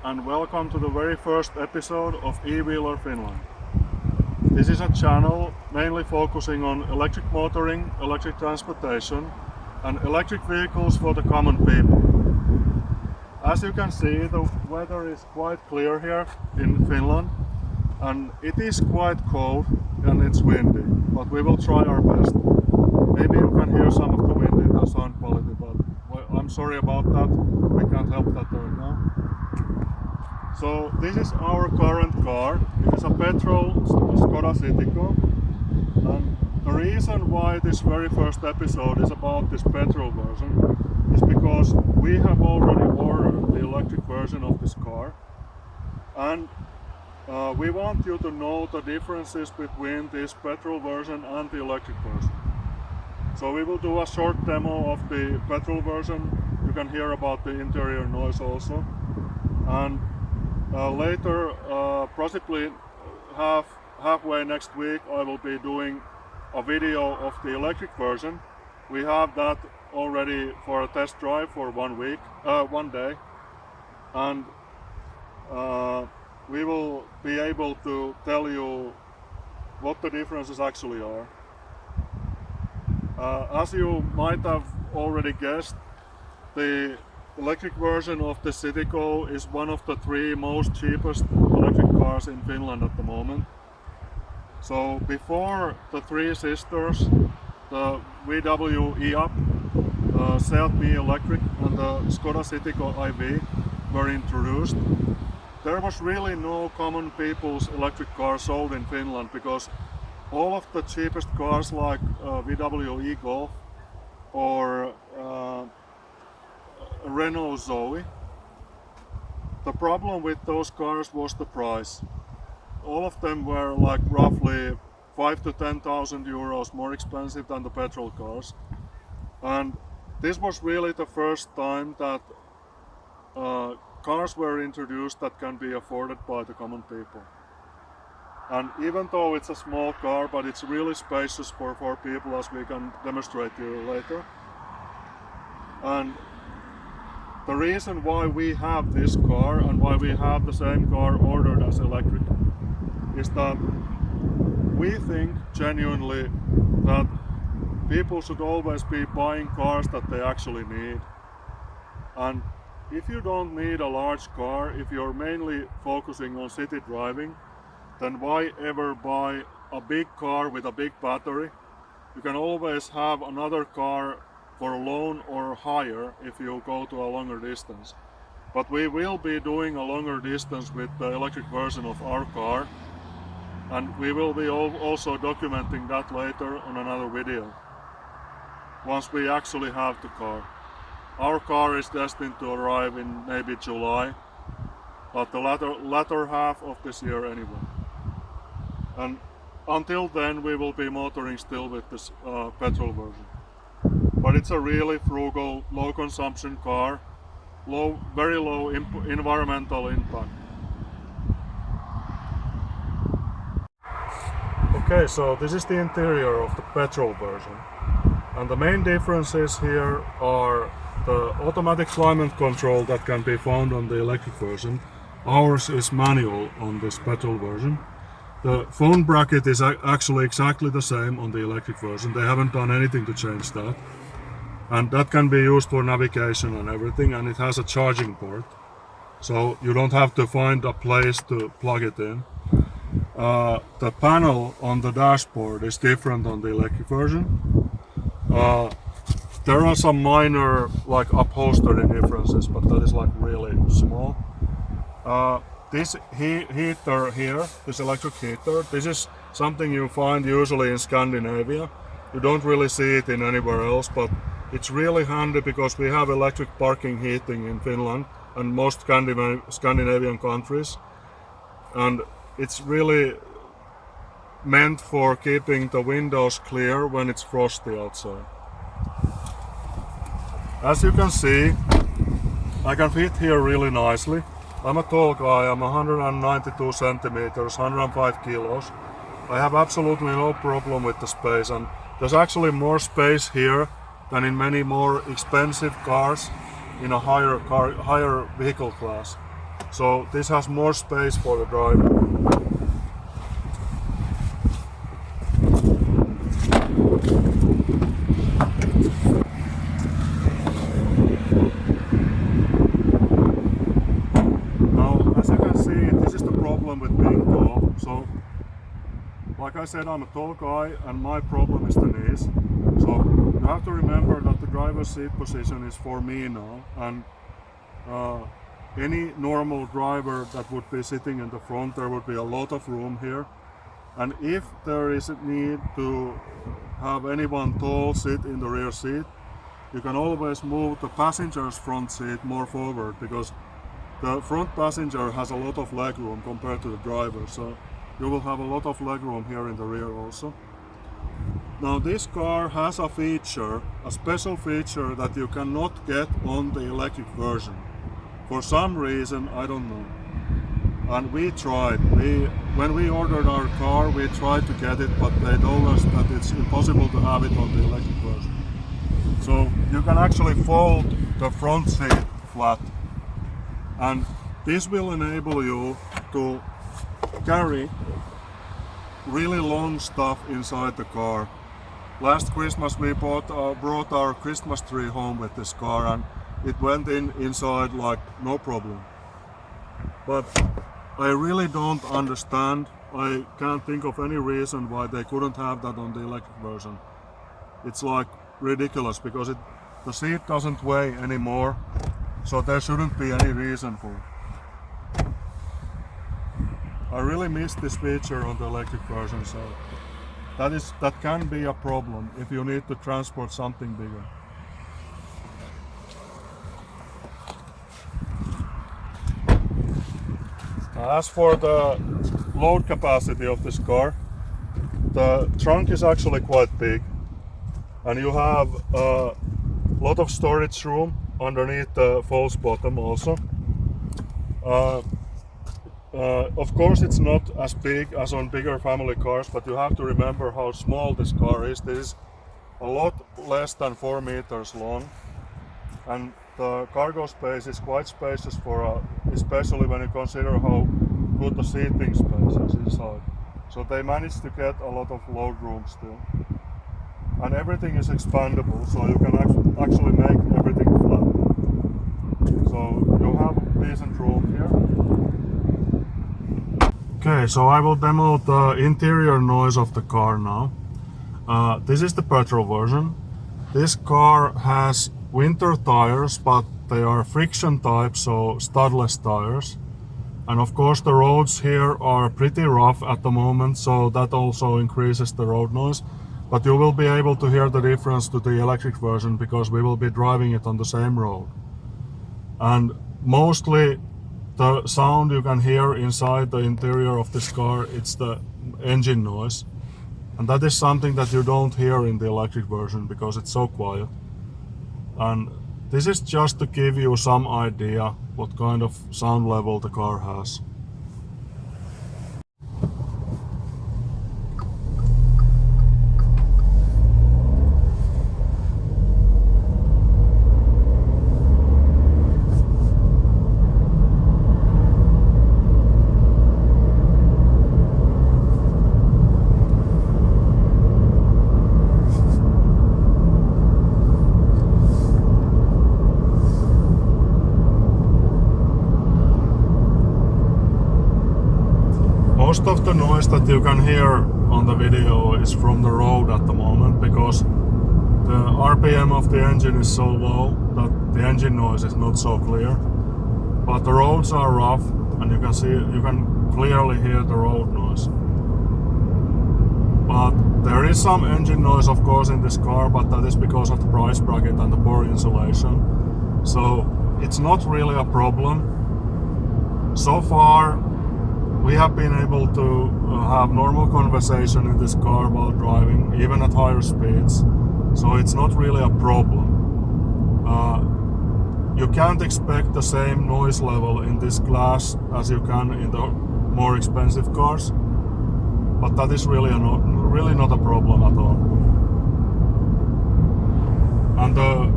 and welcome to the very first episode of EWheeler Finland. This is a channel mainly focusing on electric motoring, electric transportation and electric vehicles for the common people. As you can see, the weather is quite clear here in Finland and it is quite cold and it's windy, but we will try our best. Maybe you can hear some of the wind in the sound quality, but I'm sorry about that. We can't help that right now. So this is our current car. It is a petrol Skoda Citigo. And the reason why this very first episode is about this petrol version is because we have already ordered the electric version of this car. And we want you to know the differences between this petrol version and the electric version. So we will do a short demo of the petrol version. You can hear about the interior noise also. And later, possibly halfway next week, I will be doing a video of the electric version. We have that already for a test drive for 1 day. And we will be able to tell you what the differences actually are. As you might have already guessed, the electric version of the Citigo is one of the 3 most cheapest electric cars in Finland at the moment. So before the 3 sisters, the VW e-up, Seat Me Electric and the Skoda Citigo IV were introduced, there was really no common people's electric car sold in Finland because all of the cheapest cars like VW e-Golf or Renault Zoe, the problem with those cars was the price. All of them were like roughly 5,000 to 10,000 euros more expensive than the petrol cars. And this was really the first time that cars were introduced that can be afforded by the common people. And even though it's a small car, but it's really spacious for 4 people, as we can demonstrate to you later. And the reason why we have this car and why we have the same car ordered as electric is that we think genuinely that people should always be buying cars that they actually need. And if you don't need a large car, if you're mainly focusing on city driving, then why ever buy a big car with a big battery? You can always have another car for a loan or hire if you go to a longer distance. But we will be doing a longer distance with the electric version of our car, and we will be also documenting that later on another video once we actually have the car. Our car is destined to arrive in maybe July, but the latter half of this year anyway. And until then we will be motoring still with this petrol version. But it's a really frugal, low consumption car, very low environmental impact. Okay, so this is the interior of the petrol version. And the main differences here are the automatic climate control that can be found on the electric version. Ours is manual on this petrol version. The phone bracket is actually exactly the same on the electric version. They haven't done anything to change that. And that can be used for navigation and everything, and it has a charging port. So you don't have to find a place to plug it in. The panel on the dashboard is different on the electric version. There are some minor like upholstery differences, but that is like really small. This heater here, this electric heater, this is something you find usually in Scandinavia. You don't really see it in anywhere else, but it's really handy because we have electric parking heating in Finland and most Scandinavian countries. And it's really meant for keeping the windows clear when it's frosty outside. As you can see, I can fit here really nicely. I'm a tall guy, I'm 192 centimeters, 105 kilos. I have absolutely no problem with the space, and there's actually more space here than in many more expensive cars in a higher vehicle class. So this has more space for the driver. Now, as you can see, this is the problem with being tall. So, like I said, I'm a tall guy and my problem is the knees. So you have to remember that the driver's seat position is for me now, and any normal driver that would be sitting in the front, there would be a lot of room here. And if there is a need to have anyone tall sit in the rear seat, you can always move the passenger's front seat more forward, because the front passenger has a lot of leg room compared to the driver. So you will have a lot of leg room here in the rear also. Now this car has a feature, a special feature that you cannot get on the electric version. For some reason, I don't know. And we tried. When we ordered our car, we tried to get it, but they told us that it's impossible to have it on the electric version. So you can actually fold the front seat flat. And this will enable you to carry really long stuff inside the car. Last Christmas we brought our Christmas tree home with this car, and it went inside like no problem. But I really don't understand. I can't think of any reason why they couldn't have that on the electric version. It's like ridiculous, because the seat doesn't weigh anymore, so there shouldn't be any reason for it. I really miss this feature on the electric version, so that can be a problem if you need to transport something bigger. As for the load capacity of this car, the trunk is actually quite big, and you have a lot of storage room underneath the false bottom also. Of course it's not as big as on bigger family cars, but you have to remember how small this car is. This is a lot less than 4 meters long, and the cargo space is quite spacious especially when you consider how good the seating space is inside. So they managed to get a lot of load room still. And everything is expandable, so you can actually make everything flat. So you have decent room here. Okay, so I will demo the interior noise of the car now. This is the petrol version. This car has winter tires, but they are friction type, so studless tires. And of course the roads here are pretty rough at the moment, so that also increases the road noise. But you will be able to hear the difference to the electric version, because we will be driving it on the same road. And mostly the sound you can hear inside the interior of this car, it's the engine noise. And that is something that you don't hear in the electric version, because it's so quiet. And this is just to give you some idea what kind of sound level the car has. Most of the noise that you can hear on the video is from the road at the moment, because the RPM of the engine is so low that the engine noise is not so clear. But the roads are rough, and you can clearly hear the road noise. But there is some engine noise of course in this car, but that is because of the price bracket and the poor insulation. So it's not really a problem. So far we have been able to have normal conversation in this car while driving, even at higher speeds. So it's not really a problem. You can't expect the same noise level in this class as you can in the more expensive cars, but that is really not a problem at all. And the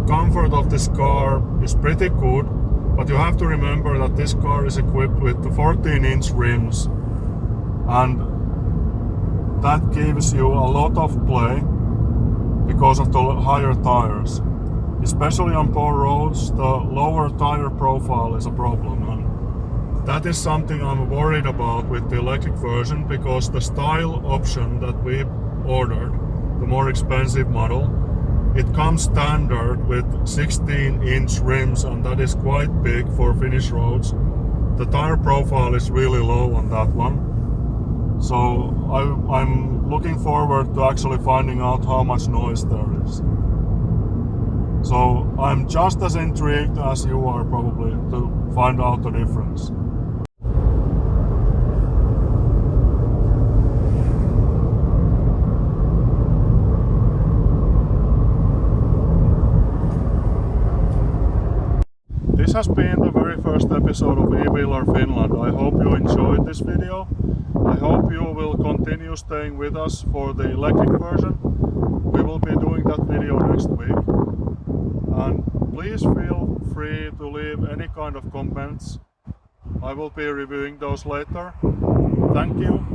comfort of this car is pretty good. But you have to remember that this car is equipped with the 14-inch rims, and that gives you a lot of play because of the higher tires. Especially on poor roads, the lower tire profile is a problem, and that is something I'm worried about with the electric version, because the style option that we ordered, the more expensive model, it comes standard with 16-inch rims, and that is quite big for Finnish roads. The tire profile is really low on that one. So I'm looking forward to actually finding out how much noise there is. So I'm just as intrigued as you are probably to find out the difference. This has been the very first episode of EWheeler Finland. I hope you enjoyed this video. I hope you will continue staying with us for the electric version. We will be doing that video next week. And please feel free to leave any kind of comments. I will be reviewing those later. Thank you.